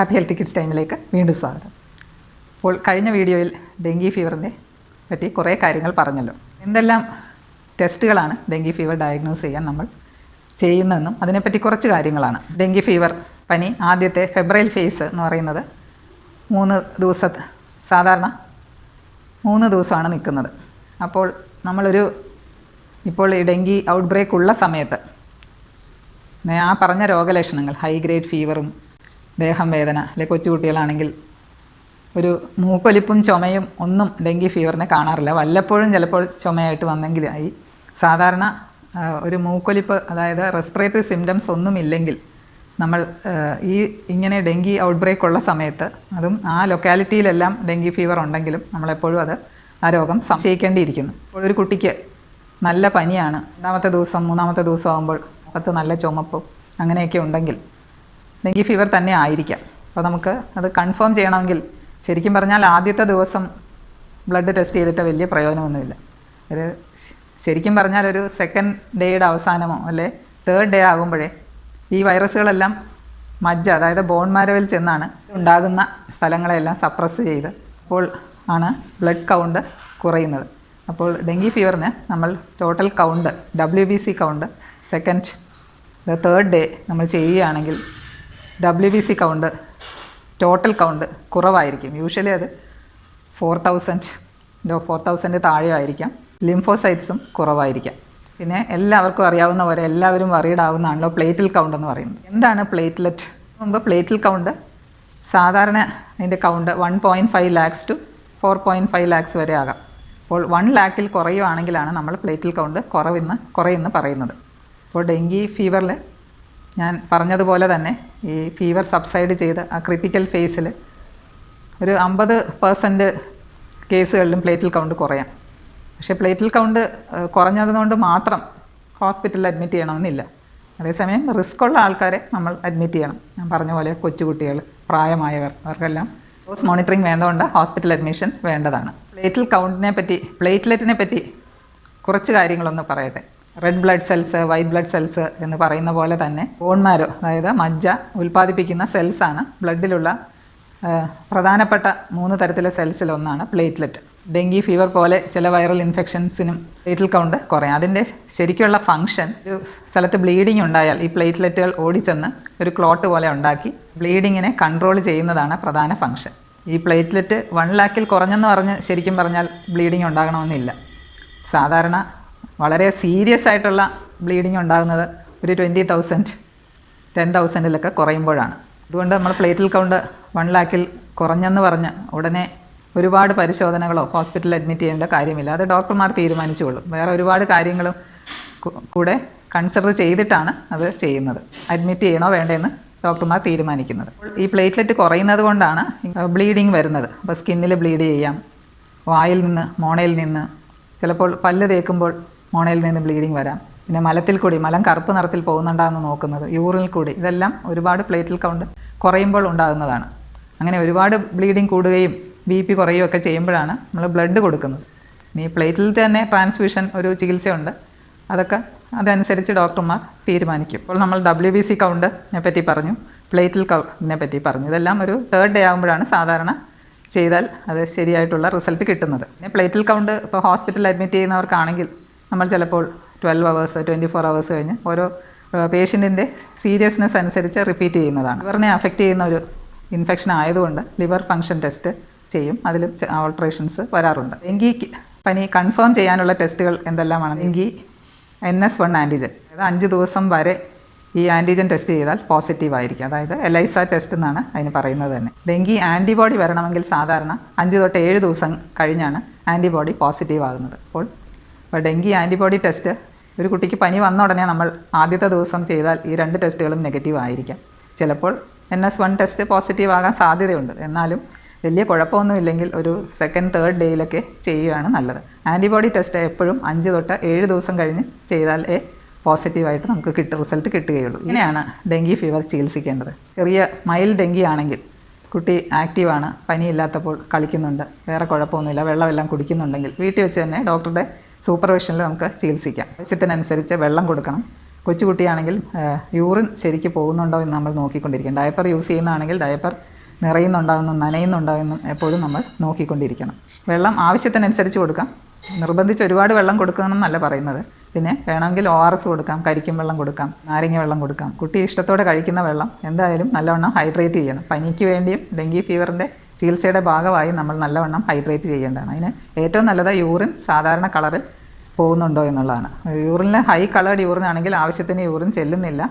Happy healthy kids ടൈമിലേക്ക് വീണ്ടും സ്വാഗതം. അപ്പോൾ കഴിഞ്ഞ വീഡിയോയിൽ ഡെങ്കി ഫീവറിനെ പറ്റി കുറേ കാര്യങ്ങൾ പറഞ്ഞല്ലോ. എന്തെല്ലാം ടെസ്റ്റുകളാണ് ഡെങ്കി ഫീവർ ഡയഗ്നോസ് ചെയ്യാൻ നമ്മൾ ചെയ്യുന്നതെന്നും അതിനെപ്പറ്റി കുറച്ച് കാര്യങ്ങളാണ്. ഡെങ്കി ഫീവർ പനി ആദ്യത്തെ ഫെബ്രൈൽ ഫേസ് എന്ന് പറയുന്നത് 3 സാധാരണ 3 ദിവസമാണ് നിൽക്കുന്നത്. അപ്പോൾ ഇപ്പോൾ ഈ ഡെങ്കി ഔട്ട് ബ്രേക്ക് ഉള്ള സമയത്ത് ആ പറഞ്ഞ രോഗലക്ഷണങ്ങൾ ഹൈ ഗ്രേഡ് ഫീവറും ദേഹം വേദന അല്ലെ കൊച്ചുകുട്ടികളാണെങ്കിൽ ഒരു മൂക്കൊലിപ്പും ചുമയും ഒന്നും ഡെങ്കി ഫീവറിനെ കാണാറില്ല. വല്ലപ്പോഴും ചിലപ്പോൾ ചുമയായിട്ട് വന്നെങ്കിലായി. സാധാരണ ഒരു മൂക്കൊലിപ്പ് അതായത് റെസ്പിറേറ്ററി സിംറ്റംസ് ഒന്നുമില്ലെങ്കിൽ നമ്മൾ ഇങ്ങനെ ഡെങ്കി ഔട്ട് ബ്രേക്ക് ഉള്ള സമയത്ത് അതും ആ ലൊക്കാലിറ്റിയിലെല്ലാം ഡെങ്കി ഫീവർ ഉണ്ടെങ്കിലും നമ്മളെപ്പോഴും ആ രോഗം സംശയിക്കേണ്ടിയിരിക്കുന്നു. അപ്പോൾ ഒരു കുട്ടിക്ക് നല്ല പനിയാണ്, 2-ാമത്തെ ദിവസം 3-ാമത്തെ ദിവസം ആകുമ്പോൾ മുഖത്ത് നല്ല ചുമപ്പും അങ്ങനെയൊക്കെ ഉണ്ടെങ്കിൽ ഡെങ്കി ഫീവർ തന്നെ ആയിരിക്കാം. അപ്പോൾ നമുക്ക് അത് കൺഫേം ചെയ്യണമെങ്കിൽ ശരിക്കും പറഞ്ഞാൽ ആദ്യത്തെ ദിവസം ബ്ലഡ് ടെസ്റ്റ് ചെയ്തിട്ട് വലിയ പ്രയോജനമൊന്നുമില്ല. ശരിക്കും പറഞ്ഞാൽ ഒരു സെക്കൻഡ് ഡേയുടെ അവസാനമോ അല്ലെ 3rd ഡേ ആകുമ്പോഴേ ഈ വൈറസുകളെല്ലാം മജ്ജ അതായത് ബോൺ മാരോയിൽ ചെന്നാണ് ഉണ്ടാകുന്ന സ്ഥലങ്ങളെല്ലാം സപ്രസ് ചെയ്ത് അപ്പോൾ ആണ് ബ്ലഡ് കൗണ്ട് കുറയുന്നത്. അപ്പോൾ ഡെങ്കി ഫീവറിന് നമ്മൾ total count WBC count 3rd day നമ്മൾ ചെയ്യുകയാണെങ്കിൽ WBC കൗണ്ട് ടോട്ടൽ കൗണ്ട് കുറവായിരിക്കും. യൂഷ്വലി അത് 4000 താഴെ ആയിരിക്കാം. ലിംഫോസൈറ്റ്സും കുറവായിരിക്കാം. പിന്നെ എല്ലാവർക്കും അറിയാവുന്ന പോലെ എല്ലാവരും വറീഡ് ആവുന്നതാണല്ലോ പ്ലേറ്റിൽ കൗണ്ട് എന്ന് പറയുന്നത്. എന്താണ് പ്ലേറ്റ്ലെറ്റ്? മുമ്പ് പ്ലേറ്റിൽ കൗണ്ട് സാധാരണ അതിൻ്റെ കൗണ്ട് 1.5 lakhs to 4.5 lakhs വരെ ആകാം. അപ്പോൾ 1 lakhൽ കുറയുവാണെങ്കിലാണ് നമ്മൾ പ്ലേറ്റിൽ കൗണ്ട് കുറയുമെന്ന് പറയുന്നത്. അപ്പോൾ ഡെങ്കി ഫീവറിൽ ഞാൻ പറഞ്ഞതുപോലെ തന്നെ ഈ ഫീവർ സബ്സൈഡ് ചെയ്ത് ആ ക്രിട്ടിക്കൽ ഫേസിൽ ഒരു 50% കേസുകളിലും പ്ലേറ്റിൽ കൗണ്ട് കുറയാം. പക്ഷേ പ്ലേറ്റിൽ കൗണ്ട് കുറഞ്ഞതുകൊണ്ട് മാത്രം ഹോസ്പിറ്റലിൽ അഡ്മിറ്റ് ചെയ്യണമെന്നില്ല. അതേസമയം റിസ്ക് ഉള്ള ആൾക്കാരെ നമ്മൾ അഡ്മിറ്റ് ചെയ്യണം. ഞാൻ പറഞ്ഞ പോലെ കൊച്ചുകുട്ടികൾ, പ്രായമായവർ, അവർക്കെല്ലാം ഡോസ് മോണിറ്ററിങ് വേണ്ടതുകൊണ്ട് ഹോസ്പിറ്റൽ അഡ്മിഷൻ വേണ്ടതാണ്. പ്ലേറ്റ്ലെറ്റിനെ പറ്റി കുറച്ച് കാര്യങ്ങളൊന്ന് പറയട്ടെ. Red blood cells, white blood cells എന്ന് പറയുന്ന പോലെ തന്നെ ബോൺ മാരോ അതായത് മജ്ജ ഉൽപ്പാദിപ്പിക്കുന്ന സെൽസാണ് ബ്ലഡിലുള്ള പ്രധാനപ്പെട്ട 3 തരത്തിലെ സെൽസിലൊന്നാണ് പ്ലേറ്റ്ലെറ്റ്. ഡെങ്കി ഫീവർ പോലെ ചില വൈറൽ ഇൻഫെക്ഷൻസിനും പ്ലേറ്റിൽ കൗണ്ട് കുറയാം. അതിൻ്റെ ശരിക്കുള്ള ഫങ്ഷൻ ഒരു സ്ഥലത്ത് ബ്ലീഡിങ് ഉണ്ടായാൽ ഈ പ്ലേറ്റ്ലെറ്റുകൾ ഓടിച്ചെന്ന് ഒരു ക്ലോട്ട് പോലെ ഉണ്ടാക്കി ബ്ലീഡിങ്ങിനെ കൺട്രോൾ ചെയ്യുന്നതാണ് പ്രധാന ഫങ്ഷൻ. ഈ പ്ലേറ്റ്ലെറ്റ് 1 lakhൽ കുറഞ്ഞെന്ന് പറഞ്ഞ് ശരിക്കും പറഞ്ഞാൽ ബ്ലീഡിങ് ഉണ്ടാകണമെന്നില്ല. സാധാരണ വളരെ സീരിയസ് ആയിട്ടുള്ള ബ്ലീഡിങ് ഉണ്ടാകുന്നത് ഒരു 20,000 10,000 കുറയുമ്പോഴാണ്. അതുകൊണ്ട് നമ്മൾ പ്ലേറ്റിൽ കൗണ്ട് 1 lakhൽ കുറഞ്ഞെന്ന് പറഞ്ഞ് ഉടനെ ഒരുപാട് പരിശോധനകളോ ഹോസ്പിറ്റലിൽ അഡ്മിറ്റ് ചെയ്യേണ്ട കാര്യമില്ല. അത് ഡോക്ടർമാർ തീരുമാനിച്ചുകൊള്ളും. വേറെ ഒരുപാട് കാര്യങ്ങളും കൂടെ കൺസിഡർ ചെയ്തിട്ടാണ് അത് ചെയ്യുന്നത്. അഡ്മിറ്റ് ചെയ്യണോ വേണ്ടതെന്ന് ഡോക്ടർമാർ തീരുമാനിക്കുന്നത്. ഈ പ്ലേറ്റ്ലെറ്റ് കുറയുന്നത് കൊണ്ടാണ് ബ്ലീഡിങ് വരുന്നത്. അപ്പോൾ സ്കിന്നിൽ ബ്ലീഡ് ചെയ്യാം, വായിൽ നിന്ന്, മോണയിൽ നിന്ന്, ചിലപ്പോൾ പല്ല് തേക്കുമ്പോൾ മോണയിൽ നിന്ന് ബ്ലീഡിങ് വരാം. പിന്നെ മലത്തിൽ കൂടി, മലം കറുപ്പ് നിറത്തിൽ പോകുന്നുണ്ടാകുമെന്ന് നോക്കുന്നത്, യൂറിനിൽ കൂടി, ഇതെല്ലാം ഒരുപാട് പ്ലേറ്റിൽ കൗണ്ട് കുറയുമ്പോൾ ഉണ്ടാകുന്നതാണ്. അങ്ങനെ ഒരുപാട് ബ്ലീഡിങ് കൂടുകയും BP കുറയുകയും ഒക്കെ ചെയ്യുമ്പോഴാണ് നമ്മൾ ബ്ലഡ് കൊടുക്കുന്നത്. ഇനി പ്ലേറ്റിൽ തന്നെ ട്രാൻസ്ഫ്യൂഷൻ ഒരു ചികിത്സയുണ്ട്. അതനുസരിച്ച് ഡോക്ടർമാർ തീരുമാനിക്കും. ഇപ്പോൾ നമ്മൾ WBC കൗണ്ടിനെ പറ്റി പറഞ്ഞു, പ്ലേറ്റിൽ കൗണ്ടിനെ പറ്റി പറഞ്ഞു. ഇതെല്ലാം ഒരു 3rd ഡേ ആകുമ്പോഴാണ് സാധാരണ ചെയ്താൽ അത് ശരിയായിട്ടുള്ള റിസൾട്ട് കിട്ടുന്നത്. പിന്നെ പ്ലേറ്റിൽ കൗണ്ട് ഇപ്പോൾ ഹോസ്പിറ്റലിൽ അഡ്മിറ്റ് ചെയ്യുന്നവർക്കാണെങ്കിൽ നമ്മൾ ചിലപ്പോൾ 12 hours 24 hours കഴിഞ്ഞ് ഓരോ പേഷ്യൻറ്റിൻ്റെ സീരിയസ്നെസ് അനുസരിച്ച് റിപ്പീറ്റ് ചെയ്യുന്നതാണ്. ലിവറിനെ അഫക്റ്റ് ചെയ്യുന്ന ഒരു ഇൻഫെക്ഷൻ ആയതുകൊണ്ട് ലിവർ ഫങ്ഷൻ ടെസ്റ്റ് ചെയ്യും. അതിലും ഓൾട്രേഷൻസ് വരാറുണ്ട്. ഡെങ്കി പനി കൺഫേം ചെയ്യാനുള്ള ടെസ്റ്റുകൾ എന്തെല്ലാമാണ്? ഡെങ്കി NS1 ആൻറ്റിജൻ, അതായത് 5 ദിവസം വരെ ഈ ആൻറ്റിജൻ ടെസ്റ്റ് ചെയ്താൽ പോസിറ്റീവ് ആയിരിക്കും. അതായത് ELISA ടെസ്റ്റ് എന്നാണ് അതിന് പറയുന്നത് തന്നെ. ഡെങ്കി ആൻറ്റിബോഡി വരണമെങ്കിൽ സാധാരണ 5 തൊട്ട് 7 ദിവസം കഴിഞ്ഞാണ് ആൻറ്റിബോഡി പോസിറ്റീവ് ആകുന്നത്. അപ്പോൾ ഡെങ്കി ആൻറ്റിബോഡി ടെസ്റ്റ് ഒരു കുട്ടിക്ക് പനി വന്ന ഉടനെ നമ്മൾ ആദ്യത്തെ ദിവസം ചെയ്താൽ ഈ 2 ടെസ്റ്റുകളും നെഗറ്റീവ് ആയിരിക്കാം. ചിലപ്പോൾ NS1 ടെസ്റ്റ് പോസിറ്റീവ് ആകാൻ സാധ്യതയുണ്ട്. എന്നാലും വലിയ കുഴപ്പമൊന്നുമില്ലെങ്കിൽ ഒരു 2nd 3rd ഡേയിലൊക്കെ ചെയ്യുകയാണ് നല്ലത്. ആൻറ്റിബോഡി ടെസ്റ്റ് എപ്പോഴും 5 തൊട്ട് 7 ദിവസം കഴിഞ്ഞ് ചെയ്താലേ പോസിറ്റീവായിട്ട് നമുക്ക് റിസൾട്ട് കിട്ടുകയുള്ളൂ. ഇങ്ങനെയാണ് ഡെങ്കി ഫീവർ ചികിത്സിക്കേണ്ടത്. ചെറിയ മൈൽഡ് ഡെങ്കി ആണെങ്കിൽ കുട്ടി ആക്റ്റീവാണ്, പനിയില്ലാത്തപ്പോൾ കളിക്കുന്നുണ്ട്, വേറെ കുഴപ്പമൊന്നുമില്ല, വെള്ളമെല്ലാം കുടിക്കുന്നുണ്ടെങ്കിൽ വീട്ടിൽ വെച്ച് തന്നെ ഡോക്ടറുടെ സൂപ്പർവിഷനിൽ നമുക്ക് ചികിത്സിക്കാം. ആവശ്യത്തിനനുസരിച്ച് വെള്ളം കൊടുക്കണം. കൊച്ചുകുട്ടിയാണെങ്കിൽ യൂറിൻ ശരിക്ക് പോകുന്നുണ്ടോ എന്ന് നമ്മൾ നോക്കിക്കൊണ്ടിരിക്കും. ഡയപ്പർ യൂസ് ചെയ്യുന്നതാണെങ്കിൽ ഡയപ്പർ നിറയുന്നുണ്ടാകുന്നു നനയുന്നുണ്ടാകുന്നു എപ്പോഴും നമ്മൾ നോക്കിക്കൊണ്ടിരിക്കണം. വെള്ളം ആവശ്യത്തിനനുസരിച്ച് കൊടുക്കാം. നിർബന്ധിച്ച് ഒരുപാട് വെള്ളം കൊടുക്കണമെന്നല്ല പറയുന്നത്. പിന്നെ വേണമെങ്കിൽ ORS കൊടുക്കാം, കരിക്കും വെള്ളം കൊടുക്കാം, നാരങ്ങ വെള്ളം കൊടുക്കാം. കുട്ടി ഇഷ്ടത്തോടെ കഴിക്കുന്ന വെള്ളം എന്തായാലും നല്ലവണ്ണം ഹൈഡ്രേറ്റ് ചെയ്യണം. പനിക്ക് വേണ്ടിയും ഡെങ്കി ഫീവറിൻ്റെ ചികിത്സയുടെ ഭാഗമായി നമ്മൾ നല്ലവണ്ണം ഹൈഡ്രേറ്റ് ചെയ്യേണ്ടതാണ്. അതിന് ഏറ്റവും നല്ലത് യൂറിൻ സാധാരണ കളറിൽ പോകുന്നുണ്ടോ എന്നുള്ളതാണ്. യൂറിനിൽ ഹൈ കളേർഡ് യൂറിൻ ആണെങ്കിൽ ആവശ്യത്തിന് യൂറിൻ ചെല്ലുന്നില്ല,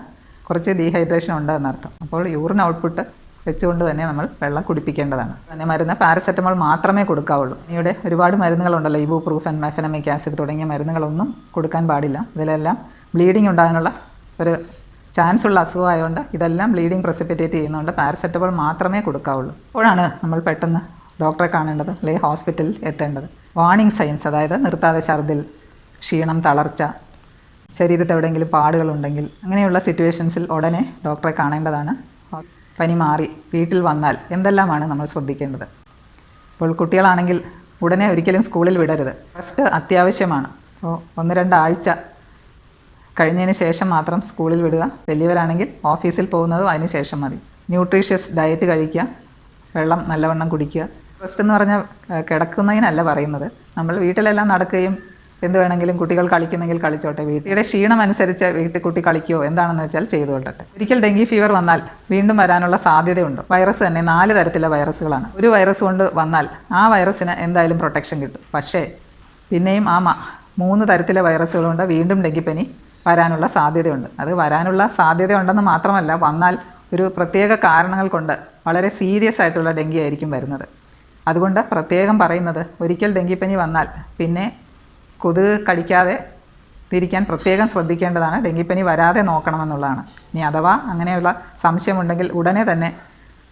കുറച്ച് ഡീഹൈഡ്രേഷൻ ഉണ്ട് എന്നർത്ഥം. അപ്പോൾ യൂറിൻ ഔട്ട്പുട്ട് വെച്ചുകൊണ്ട് തന്നെ നമ്മൾ വെള്ളം കുടിപ്പിക്കേണ്ടതാണ്. പിന്നെ മരുന്ന് പാരസെറ്റമോൾ മാത്രമേ കൊടുക്കാവുള്ളൂ. ഇവിടെ ഒരുപാട് മരുന്നുകളുണ്ടല്ലോ, ഇബുപ്രൂഫൻ, മെഫെനമിക് ആസിഡ് തുടങ്ങിയ മരുന്നുകളൊന്നും കൊടുക്കാൻ പാടില്ല. ഇതിലെല്ലാം ബ്ലീഡിങ് ഉണ്ടാകാനുള്ള ഒരു ചാൻസ് ഉള്ള അസുഖമായതുകൊണ്ട് ഇതെല്ലാം ബ്ലീഡിങ് പ്രസിപ്പിറ്റേറ്റ് ചെയ്യുന്നതുകൊണ്ട് പാരസെറ്റമോൾ മാത്രമേ കൊടുക്കാവുള്ളൂ. അപ്പോഴാണ് നമ്മൾ പെട്ടെന്ന് ഡോക്ടറെ കാണേണ്ടത്, അല്ലെങ്കിൽ ഹോസ്പിറ്റലിൽ എത്തേണ്ടത്. വാർണിംഗ് സൈൻസ്, അതായത് നിർത്താതെ ഛർദിൽ, ക്ഷീണം, തളർച്ച, ശരീരത്ത് എവിടെയെങ്കിലും പാടുകളുണ്ടെങ്കിൽ അങ്ങനെയുള്ള സിറ്റുവേഷൻസിൽ ഉടനെ ഡോക്ടറെ കാണേണ്ടതാണ്. പനി മാറി വീട്ടിൽ വന്നാൽ എന്തെല്ലാമാണ് നമ്മൾ ശ്രദ്ധിക്കേണ്ടത്? ഇപ്പോൾ കുട്ടികളാണെങ്കിൽ ഉടനെ ഒരിക്കലും സ്കൂളിൽ വിടരുത്. ഫസ്റ്റ് അത്യാവശ്യമാണ്. അപ്പോൾ 1-2 ആഴ്ച കഴിഞ്ഞതിന് ശേഷം മാത്രം സ്കൂളിൽ വിടുക. വലിയവരാണെങ്കിൽ ഓഫീസിൽ പോകുന്നതും അതിന് ശേഷം മതി. ന്യൂട്രീഷ്യസ് ഡയറ്റ് കഴിക്കുക, വെള്ളം നല്ലവണ്ണം കുടിക്കുക. ഫസ്റ്റ് എന്ന് പറഞ്ഞാൽ കിടക്കുന്നതിനല്ല പറയുന്നത്. നമ്മൾ വീട്ടിലെല്ലാം നടക്കുകയും എന്ത് വേണമെങ്കിലും കുട്ടികൾ കളിക്കുന്നെങ്കിൽ കളിച്ചോട്ടെ, വീട്ടിലെ ക്ഷീണം അനുസരിച്ച് വീട്ടിൽ കുട്ടി കളിക്കുകയോ എന്താണെന്ന് വെച്ചാൽ ചെയ്തുകൊള്ളട്ടെ. ഒരിക്കൽ ഡെങ്കി ഫീവർ വന്നാൽ വീണ്ടും വരാനുള്ള സാധ്യതയുണ്ട്. വൈറസ് തന്നെ 4 തരത്തിലുള്ള വൈറസുകളാണ്. ഒരു വൈറസ് കൊണ്ട് വന്നാൽ ആ വൈറസിന് എന്തായാലും പ്രൊട്ടക്ഷൻ കിട്ടും. പക്ഷേ പിന്നെയും ആ 3 തരത്തിലെ വൈറസുകൾ കൊണ്ട് വീണ്ടും ഡെങ്കിപ്പനി വരാനുള്ള സാധ്യതയുണ്ട്. അത് വരാനുള്ള സാധ്യതയുണ്ടെന്ന് മാത്രമല്ല, വന്നാൽ ഒരു പ്രത്യേക കാരണങ്ങൾ കൊണ്ട് വളരെ സീരിയസ് ആയിട്ടുള്ള ഡെങ്കി ആയിരിക്കും വരുന്നത്. അതുകൊണ്ട് പ്രത്യേകം പറയുന്നത്, ഒരിക്കൽ ഡെങ്കിപ്പനി വന്നാൽ പിന്നെ കൊതുക് കടിക്കാതെ തിരിക്കാൻ പ്രത്യേകം ശ്രദ്ധിക്കേണ്ടതാണ്. ഡെങ്കിപ്പനി വരാതെ നോക്കണമെന്നുള്ളതാണ്. ഇനി അഥവാ അങ്ങനെയുള്ള സംശയമുണ്ടെങ്കിൽ ഉടനെ തന്നെ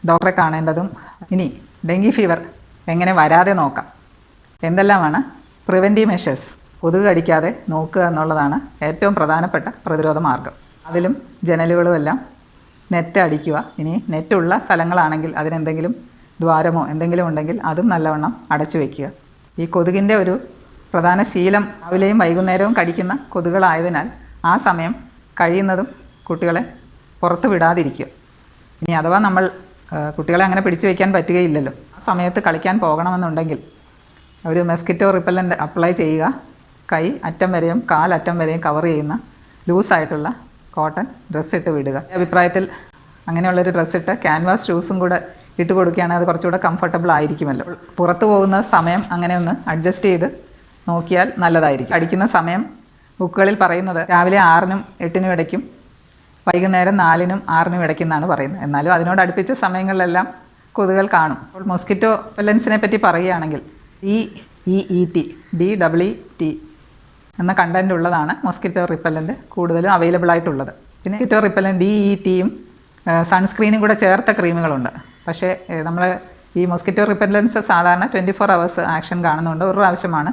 ഡോക്ടറെ കാണേണ്ടതും. ഇനി ഡെങ്കി ഫീവർ എങ്ങനെ വരാതെ നോക്കാം, എന്തെല്ലാമാണ് പ്രിവെൻറ്റീവ് മെഷേഴ്സ്? കൊതുക് കടിക്കാതെ നോക്കുക എന്നുള്ളതാണ് ഏറ്റവും പ്രധാനപ്പെട്ട പ്രതിരോധ മാർഗം. അതിലും ജനലുകളും എല്ലാം നെറ്റ് അടിക്കുക. ഇനി നെറ്റുള്ള സ്ഥലങ്ങളാണെങ്കിൽ അതിനെന്തെങ്കിലും ദ്വാരമോ എന്തെങ്കിലും ഉണ്ടെങ്കിൽ അതും നല്ലവണ്ണം അടച്ചു വയ്ക്കുക. ഈ കൊതുകിൻ്റെ ഒരു പ്രധാന ശീലം രാവിലെയും വൈകുന്നേരവും കടിക്കുന്ന കൊതുകുകളായതിനാൽ ആ സമയം കഴിയുന്നതും കുട്ടികളെ പുറത്ത് വിടാതിരിക്കുക. ഇനി അഥവാ നമ്മൾ കുട്ടികളെ അങ്ങനെ പിടിച്ചു വയ്ക്കാൻ പറ്റുകയില്ലല്ലോ, ആ സമയത്ത് കളിക്കാൻ പോകണമെന്നുണ്ടെങ്കിൽ ഒരു മസ്കിറ്റോ റിപ്പല്ലൻ്റ് അപ്ലൈ ചെയ്യുക. കൈ അറ്റം വരെയും കാലറ്റം വരെയും കവർ ചെയ്യുന്ന ലൂസായിട്ടുള്ള കോട്ടൺ ഡ്രസ്സ് ഇട്ട് വിടുക. അഭിപ്രായത്തിൽ അങ്ങനെയുള്ളൊരു ഡ്രസ്സിട്ട് ക്യാൻവാസ് ഷൂസും കൂടെ ഇട്ട് കൊടുക്കുകയാണെങ്കിൽ അത് കുറച്ചുകൂടെ കംഫർട്ടബിൾ ആയിരിക്കുമല്ലോ. പുറത്ത് പോകുന്ന സമയം അങ്ങനെ ഒന്ന് അഡ്ജസ്റ്റ് ചെയ്ത് നോക്കിയാൽ നല്ലതായിരിക്കും. അടിക്കുന്ന സമയം ബുക്കുകളിൽ പറയുന്നത് രാവിലെ 6-നും 8-നും ഇടയ്ക്കും വൈകുന്നേരം 4-നും 6-നും ഇടയ്ക്കെന്നാണ് പറയുന്നത്. എന്നാലും അതിനോട് അടുപ്പിച്ച സമയങ്ങളിലെല്ലാം കൊതുകുകൾ കാണും. അപ്പോൾ മോസ്കിറ്റോ റിപ്പല്ലൻസിനെ പറ്റി പറയുകയാണെങ്കിൽ DEET എന്ന കണ്ടൻറ് ഉള്ളതാണ് മോസ്കിറ്റോ റിപ്പല്ലൻ്റ് കൂടുതലും അവൈലബിൾ ആയിട്ടുള്ളത്. പിന്നെ മോസ്കിറ്റോ റിപ്പല്ലൻ്റ് DETയും സൺസ്ക്രീനും കൂടെ ചേർത്ത ക്രീമുകളുണ്ട്. പക്ഷേ നമ്മൾ ഈ മോസ്കിറ്റോ റിപ്പല്ലൻസ് സാധാരണ 24 hours ആക്ഷൻ കാണുന്നുണ്ട്. ഒരു പ്രാവശ്യമാണ്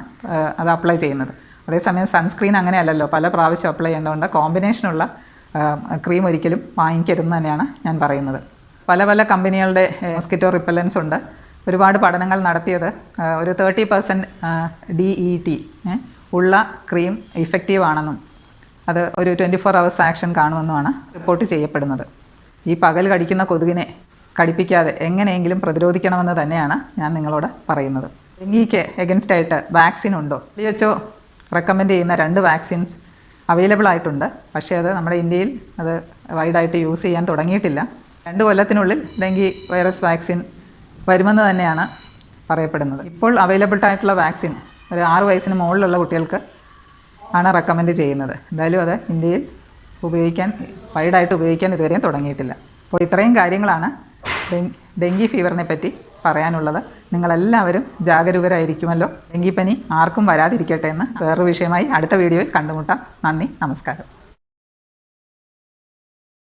അത് അപ്ലൈ ചെയ്യുന്നത്. അതേസമയം സൺസ്ക്രീൻ അങ്ങനെയല്ലല്ലോ, പല പ്രാവശ്യം അപ്ലൈ ചെയ്യേണ്ടതുകൊണ്ട് കോമ്പിനേഷനുള്ള ക്രീം ഒരിക്കലും വാങ്ങിക്കരുതെന്ന് തന്നെയാണ് ഞാൻ പറയുന്നത്. പല പല കമ്പനികളുടെ മോസ്കിറ്റോ റിപ്പല്ലൻസ് ഉണ്ട്. ഒരുപാട് പഠനങ്ങൾ നടത്തിയത് ഒരു 30% DET ഉള്ള ക്രീം ഇഫക്റ്റീവ് ആണെന്നും അത് ഒരു 24 hours ആക്ഷൻ കാണുമെന്നുമാണ് റിപ്പോർട്ട് ചെയ്യപ്പെടുന്നത്. ഈ പകൽ കടിക്കുന്ന കൊതുകിനെ കടിപ്പിക്കാതെ എങ്ങനെയെങ്കിലും പ്രതിരോധിക്കണമെന്ന് തന്നെയാണ് ഞാൻ നിങ്ങളോട് പറയുന്നത്. ഡെങ്കിക്ക് എഗൻസ്റ്റ് ആയിട്ട് വാക്സിൻ ഉണ്ടോ? WHO റെക്കമെൻഡ് ചെയ്യുന്ന 2 വാക്സിൻസ് അവൈലബിൾ ആയിട്ടുണ്ട്. പക്ഷേ അത് നമ്മുടെ ഇന്ത്യയിൽ അത് വൈഡായിട്ട് യൂസ് ചെയ്യാൻ തുടങ്ങിയിട്ടില്ല. 2 കൊല്ലത്തിനുള്ളിൽ ഡെങ്കി വൈറസ് വാക്സിൻ വരുമെന്ന് തന്നെയാണ് പറയപ്പെടുന്നത്. ഇപ്പോൾ അവൈലബിൾ ആയിട്ടുള്ള വാക്സിൻ ഒരു 6 വയസ്സിന് മുകളിലുള്ള കുട്ടികൾക്ക് ആണ് റെക്കമെൻഡ് ചെയ്യുന്നത്. എന്തായാലും അത് ഇന്ത്യയിൽ വൈഡായിട്ട് ഉപയോഗിക്കാൻ ഇതുവരെയും തുടങ്ങിയിട്ടില്ല. അപ്പോൾ ഇത്രയും കാര്യങ്ങളാണ് ഡെങ്കി ഫീവറിനെ പറ്റി പറയാനുള്ളത്. നിങ്ങളെല്ലാവരും ജാഗരൂകരായിരിക്കുമല്ലോ. ഡെങ്കിപ്പനി ആർക്കും വരാതിരിക്കട്ടെ എന്ന് വേറൊരു വിഷയമായി അടുത്ത വീഡിയോയിൽ കണ്ടുമുട്ടാം. നന്ദി, നമസ്കാരം.